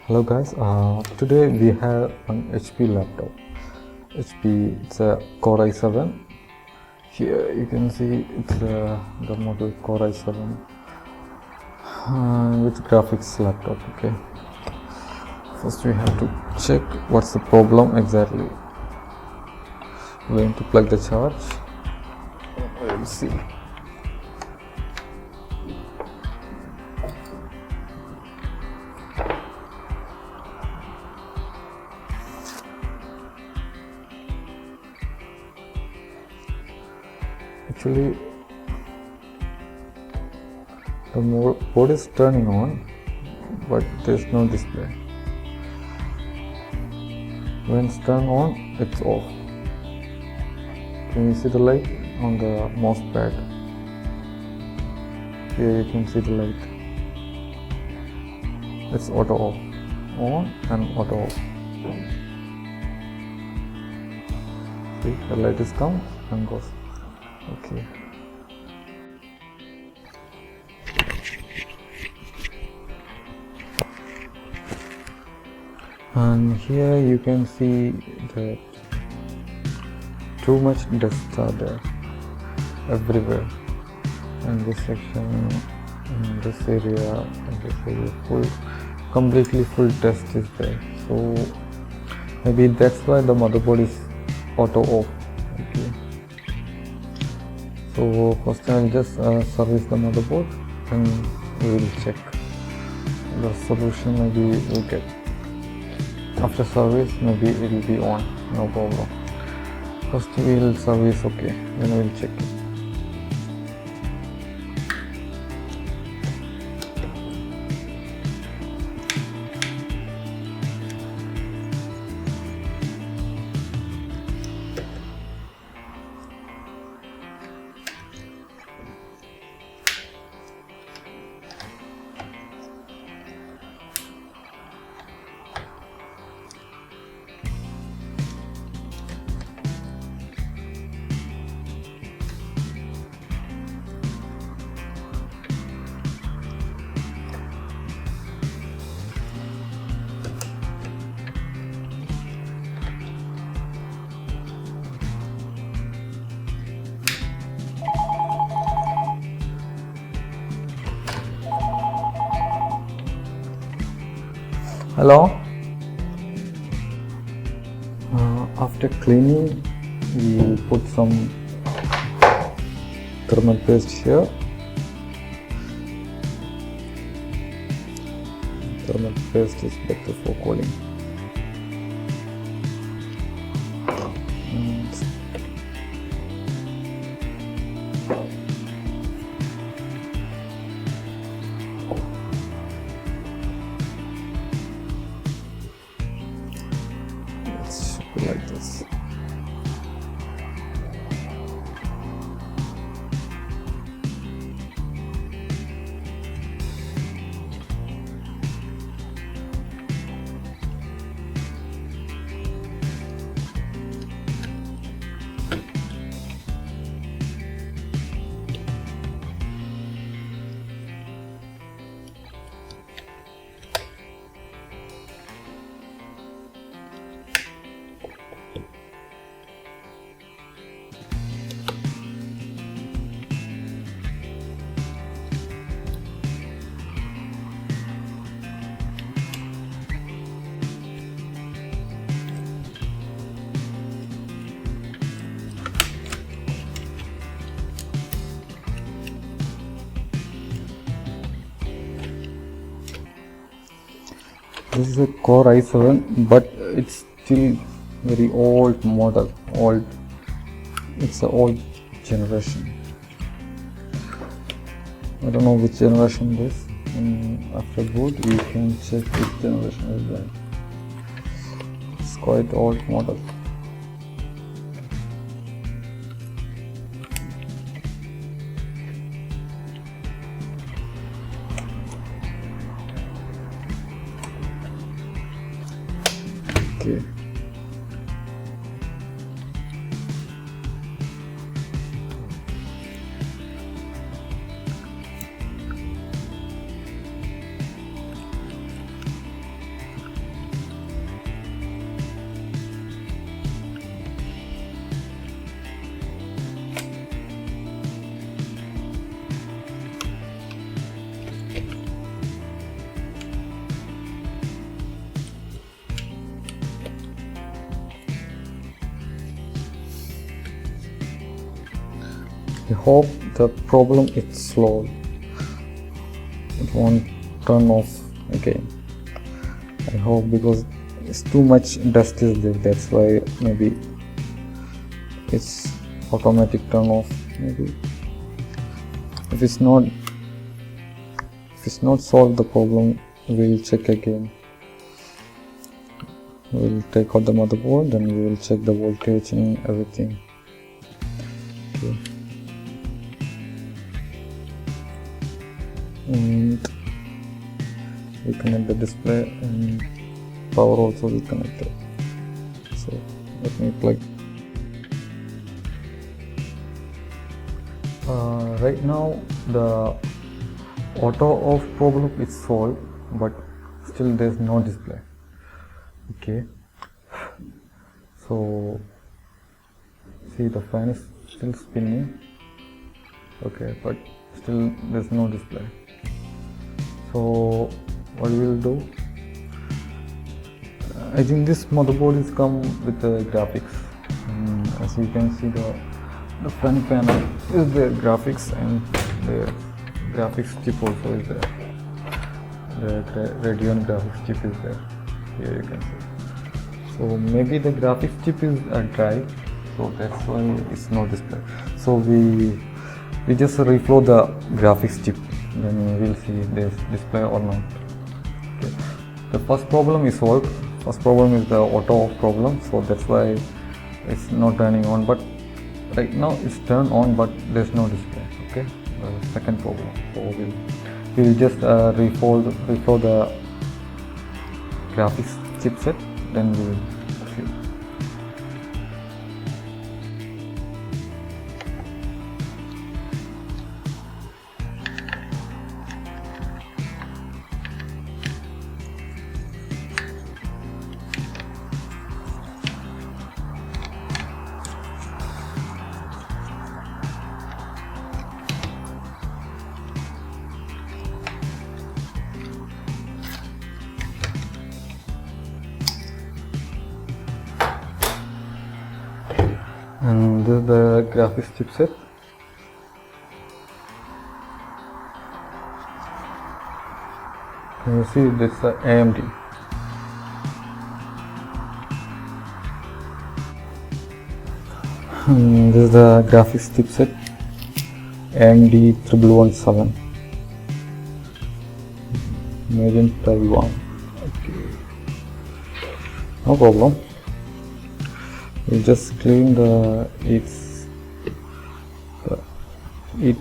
Hello guys, today we have an HP laptop. It's a Core i7. Here you can see it's the model Core i7 with graphics laptop. Okay, first we have to check what's the problem exactly. We're going to plug the charge. We'll see. Actually, the board is turning on, but there's no display. When it's turned on, it's off. Can you see the light on the mouse pad? Here you can see the light. It's auto off, on and auto off. See, the light is come and goes. Okay. And here you can see that too much dust are there everywhere. In this section, in this area, completely full dust is there. So maybe that's why the motherboard is auto off. Okay. So first I'll just service the motherboard and we will check the solution. Maybe we'll get after service, maybe it will be on, no problem. First we'll service, okay, then we'll check it. Hello. After cleaning, we put some thermal paste here. Thermal paste is better for cooling. Like this. This is a Core i7, but it's still very old model. It's an old generation. I don't know which generation it is. After boot, you can check which generation is that. It's quite old model. Okay. I hope the problem is solved. It won't turn off again. I hope, because it's too much dust is there, that's why maybe it's automatic turn off. Maybe if it's not solved the problem, we'll check again. We'll take out the motherboard and we will check the voltage and everything. Okay. And we connect the display, and power also we connected. So let me plug. Right now the auto off problem is solved, but still there's no display. Okay, so see, the fan is still spinning. Okay, but still there's no display. So what we will do, I think this motherboard is come with the graphics. As you can see, the front panel is the graphics, and the graphics chip also is there. The Radeon graphics chip is there. Here you can see. So maybe the graphics chip is a drive, so that's why it's no display. So we just reflow the graphics chip, then we'll see there's display or not. Okay. The first problem is solved. First problem is the auto off problem, so that's why it's not turning on. But right now it's turned on, but there's no display. Okay. The second problem. So we'll just reflow the graphics chipset, then we will see. And this is the graphics chipset. Can you see this AMD? And this is the graphics chipset, AMD 1117, made in Taiwan. Okay, no problem. We'll just clean the heat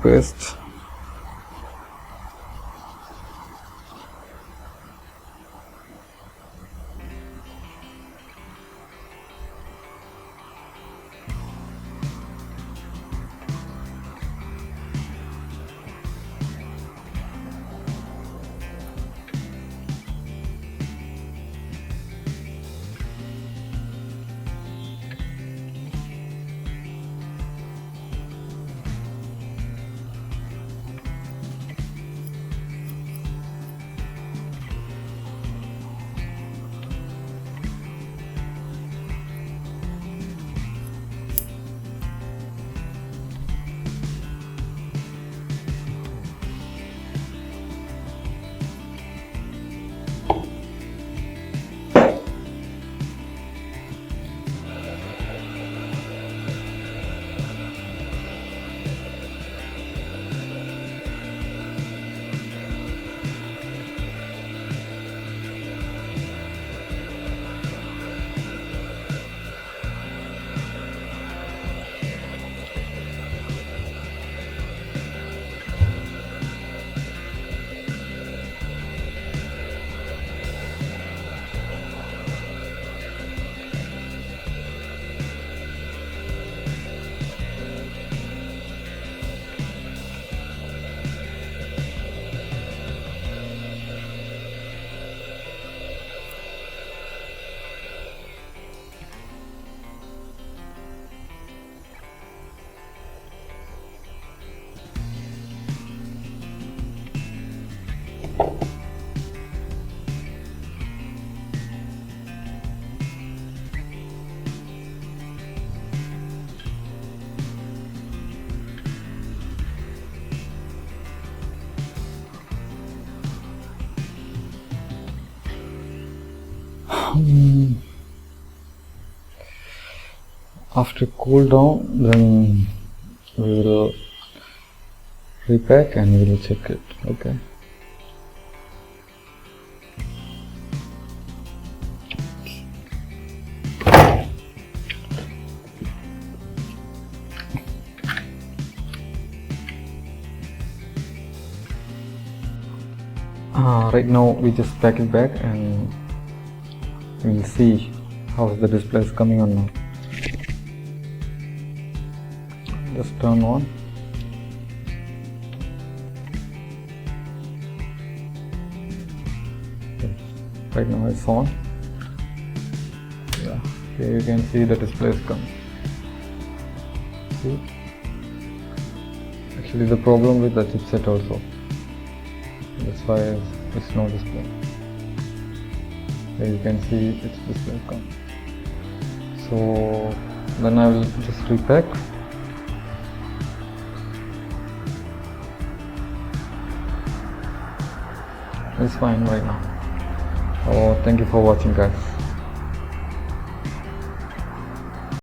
paste. After cool down, then we will repack and we will check it. Okay. Right now we just pack it back and we'll see how the display is coming on now. Just turn on. Right now it's on. Yeah, here you can see the display is coming. See? Actually the problem with the chipset also. That's why it's no display. Here you can see its display come. So then I will just repack. It's fine right now. Oh, thank you for watching, guys.